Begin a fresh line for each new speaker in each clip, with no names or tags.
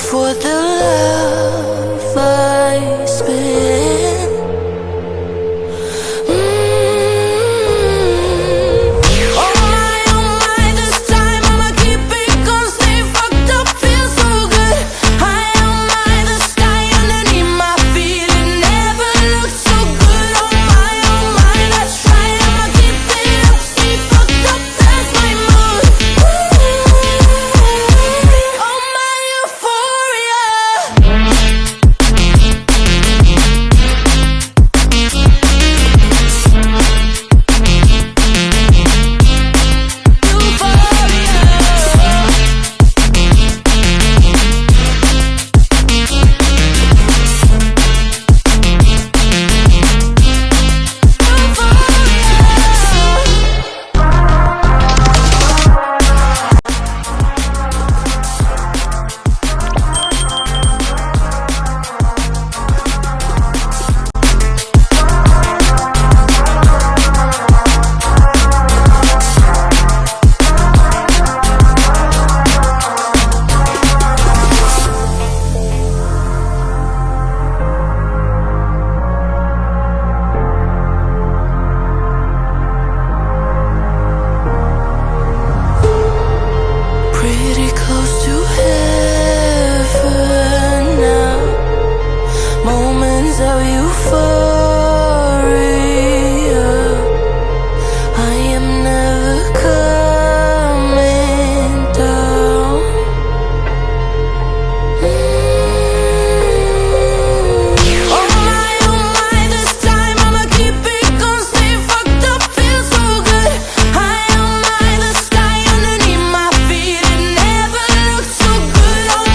for the love I spent. Oh my, this time I'ma keep it gonna stay fucked up, feel so good. High on my, the sky underneath my feet, it never looked so good. Oh my, that's right, I'ma keep it up, stay fucked up, that's my mood. Oh my euphoria. Pretty close to heaven now. Moments of euphoria. I am never coming down. Oh my, this time I'ma keep it gonna stay fucked up, feel so good. High on my, the sky underneath my feet, it never looked so good. Oh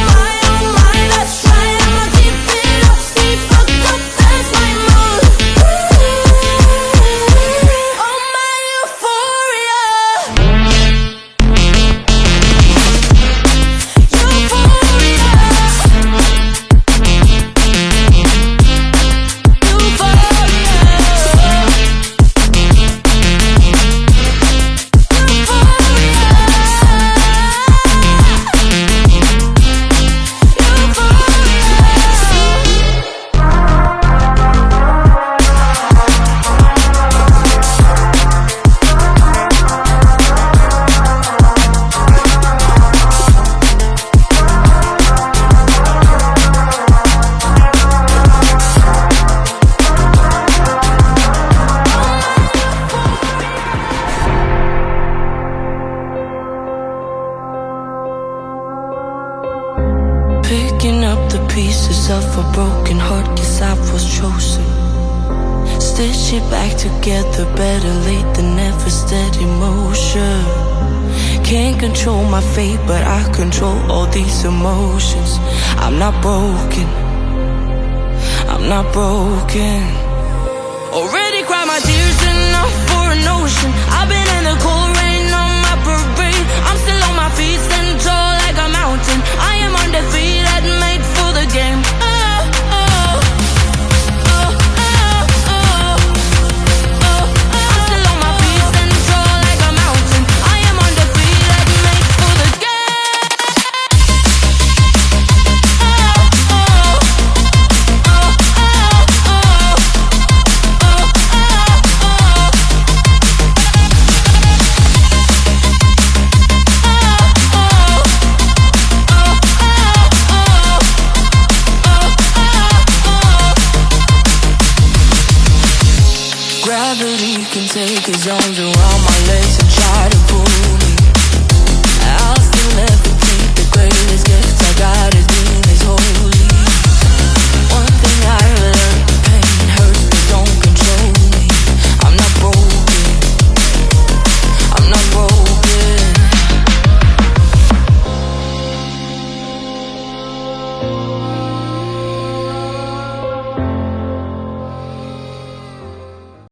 my, that's right, I'ma keep it up, stay fucked up, that's my mood. Oh my euphoria. Picking up the pieces of a broken heart, guess I was chosen. Stitch it back together, better late than never, steady motion. Can't control my fate, but I control all these emotions. I'm not broken, I'm not broken. Already cried my tears enough for an ocean. I've been in the cold rain on my parade. I'm still on my feet, stand tall like a mountain. I am undefeated, made for the game. I'm still on my feet, stand tall like a mountain. I am undefeated, made for the Gravity can take his arms around my legs and try to pull